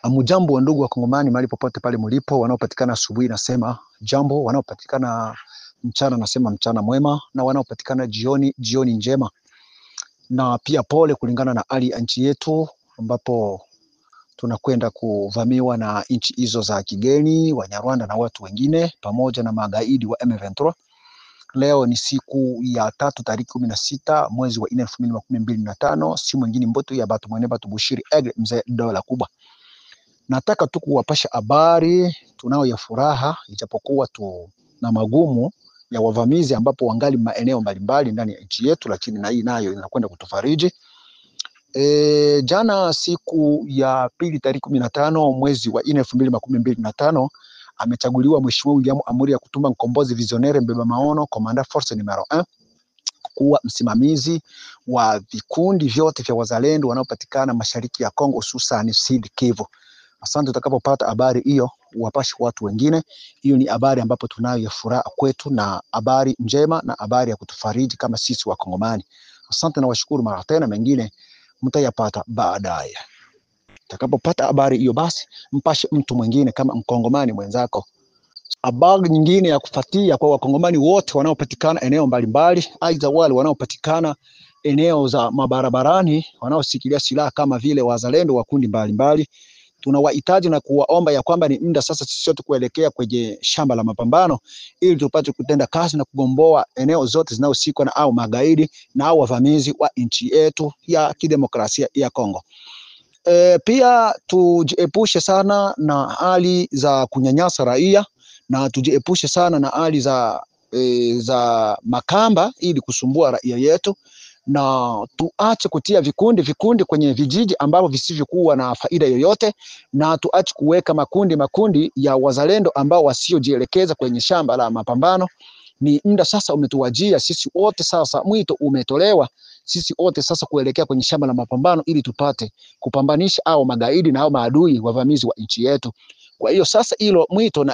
Amujambo wa ndugu wa Kongomani mahali popote pale mlipo, wanaopatikana asubuhi nasema jambo, wanaopatikana mchana nasema mchana mwema, na wanaopatikana jioni jioni njema. Na pia pole kulingana na hali ya nchi yetu ambapo tunakwenda kuvamiwa na nchi hizo za kigeni, Wanyarwanda na watu wengine pamoja na magaidi wa M23. Leo ni siku ya tatu tarehe 16 mwezi wa 4 2025, si mwingine mboto ya batu mwene batu Bushiri Egle mzee dola kubwa. Nataka tu kuwapasha habari tunao ya furaha, ijapokuwa tu na magumu ya wavamizi ambapo wangali maeneo mbalimbali ndani ya nchi yetu, lakini na hii nayo inakwenda kutufariji. Jana siku ya pili tarehe 15 mwezi wa 4 2025 amechaguliwa Mheshimiwa William Amuri ya Kutumba Mkombozi Visionnaire Mbeba Maono, Commander Force numero 1, kuwa msimamizi wa vikundi vyote vya wazalendo wanaopatikana mashariki ya Kongo, hususan Sud Kivu. Asante, utakapopata habari hiyo uwapashe watu wengine. Hiyo ni habari ambapo tunayo ya furaha kwetu na habari njema na habari ya kutufariji kama sisi wa Kongomani. Asante na washukuru mara tena, mengine mtayapata baadaye. Utakapopata habari hiyo basi mpashe mtu mwingine kama mkongomani mwenzako. Habari nyingine ya kufuatia kwa wakongomani wote wanaopatikana eneo mbalimbali, aidha wale wanaopatikana eneo za mabarabarani wanaosikilia silaha kama vile wazalendo wa kundi mbalimbali, tunawahitaji na kuwaomba ya kwamba ni muda sasa sisi sote kuelekea kwenye shamba la mapambano ili tupate kutenda kazi na kugomboa eneo zote zinazohusika na au magaidi na au wavamizi wa nchi yetu ya kidemokrasia ya Kongo. Pia tujiepushe sana na hali za kunyanyasa raia na tujiepushe sana na hali za makamba ili kusumbua raia yetu, na tuache kutia vikundi kwenye vijiji ambavyo visivyokuwa na faida yoyote, na tuache kuweka makundi ya wazalendo ambao wasiojielekeza kwenye shamba la mapambano. Ni muda sasa umetuwajia sisi wote, sasa mwito umetolewa sisi wote sasa kuelekea kwenye shamba la mapambano ili tupate kupambanisha au magaidi na au maadui wavamizi wa nchi yetu. Kwa hiyo sasa hilo mwito na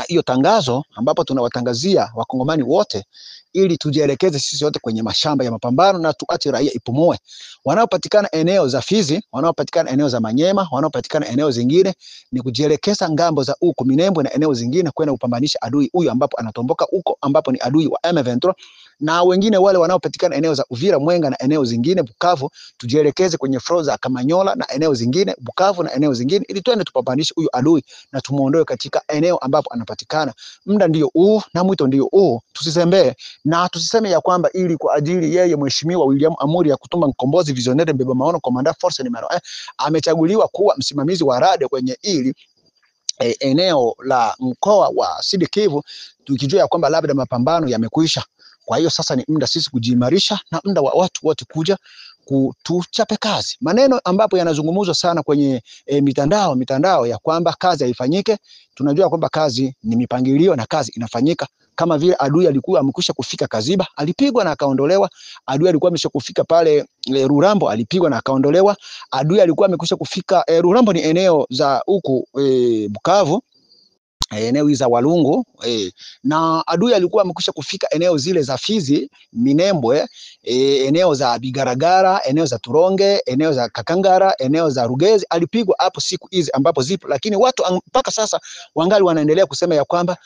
hiyo tangazo ambapo tunawatangazia wakongomani wote ili tujielekeze sisi wote kwenye mashamba ya mapambano na tuache raia ipumue. Wanaopatikana eneo za Fizi, wanaopatikana eneo za Manyema, wanaopatikana eneo zingine ni kujielekeza ngambo za huko Minembwe na eneo zingine kwenda kupambanisha adui huyu ambapo anatomboka huko ambapo ni adui wa M23, na wengine wale wanaopatikana eneo za Uvira, Mwenga na eneo zingine Bukavu, tujielekeze kwenye Froza Kamanyola na eneo zingine Bukavu na eneo zingine ili twende tupambanishe huyu adui na tumuondoe katika eneo ambapo anapatikana. Muda ndio huu na mwito ndio huu, tusizembee na tusiseme ya kwamba ili kwa ajili yeye Mheshimiwa William Amuri ya Kutumba Mkombozi Visionnaire Mbeba Maono, Commander Force numero 1, amechaguliwa kuwa msimamizi wa radio kwenye ili eneo la mkoa wa Sud Kivu, tukijua ya kwamba labda mapambano yamekwisha. Kwa hiyo sasa ni muda sisi kujiimarisha na muda wa watu wote kuja kutuchape kazi. Maneno ambapo yanazungumuzwa sana kwenye mitandao ya kwamba kazi haifanyike. Tunajua kwamba kazi ni mipangilio na kazi inafanyika. Kama vile adui alikuwa amekwisha kufika Kaziba, alipigwa na akaondolewa. Adui alikuwa amekwisha kufika pale Rurambo, alipigwa na akaondolewa. Adui alikuwa amekwisha kufika Rurambo ni eneo za huku Bukavu, eneo za Walungu, na adui alikuwa amekwisha kufika eneo zile za Fizi, Minembwe, eneo za Bigaragara, eneo za Turonge, eneo za Kakangara, eneo za Rugezi. Alipigwa hapo siku hizi ambapo zipo, lakini watu mpaka sasa wangali wanaendelea kusema ya kwamba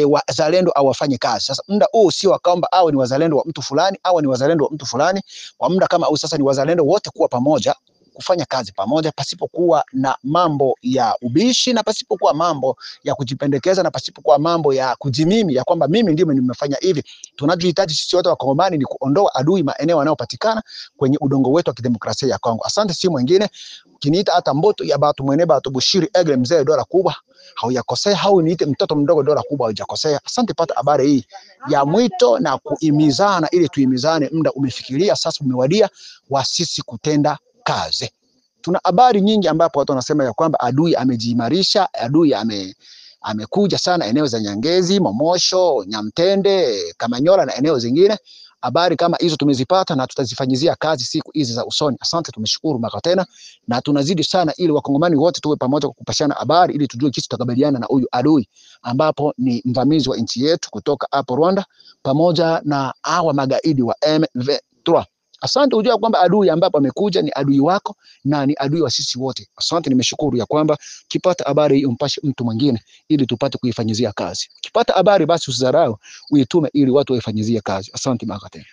wazalendo hawafanye kazi. Sasa muda huu sio kwamba awe ni wazalendo wa mtu fulani au ni wazalendo wa mtu fulani. Kwa muda kama huu sasa ni wazalendo wote kuwa pamoja, kufanya kazi pamoja pasipokuwa na mambo ya ubishi na pasipokuwa mambo ya kujipendekeza na pasipokuwa mambo ya kujimimi ya kwamba mimi ndime nimefanya hivi. Tunachohitaji sisi wote wakongomani ni kuondoa adui maeneo yanayopatikana kwenye udongo wetu wa kidemokrasia ya Kongo. Asante, si mwingine kiniita hata mboto ya batu mwene batu Bushiri Egle mzee dola kubwa, haujakosea. Hau niite mtoto mdogo dola kubwa, haujakosea. Asante, pata habari hii ya mwito na kuimizana ili tuimizane. Muda umefikiria sasa, umewadia wa sisi kutenda kazi. Tuna habari nyingi ambapo watu wanasema ya kwamba adui amejiimarisha, adui amekuja sana eneo za Nyangezi, Momosho, Nyamtende, Kamanyola na eneo zingine. Habari kama hizo tumezipata na tutazifanyizia kazi siku hizi za usoni. Asante, tumeshukuru mara tena na tunazidi sana ili wakongomani wote tuwe pamoja kupashana habari ili tujue kisi tutakabiliana na huyu adui ambapo ni mvamizi wa nchi yetu kutoka hapo Rwanda pamoja na hawa magaidi wa M23. Asante, ujue kwamba adui ambapo amekuja ni adui wako na ni adui wa sisi wote. Asante, nimeshukuru ya kwamba ukipata habari hii umpashe mtu mwingine ili tupate kuifanyizia kazi. Ukipata habari basi usidharau, uitume ili watu waifanyizia kazi. Asante maka tena.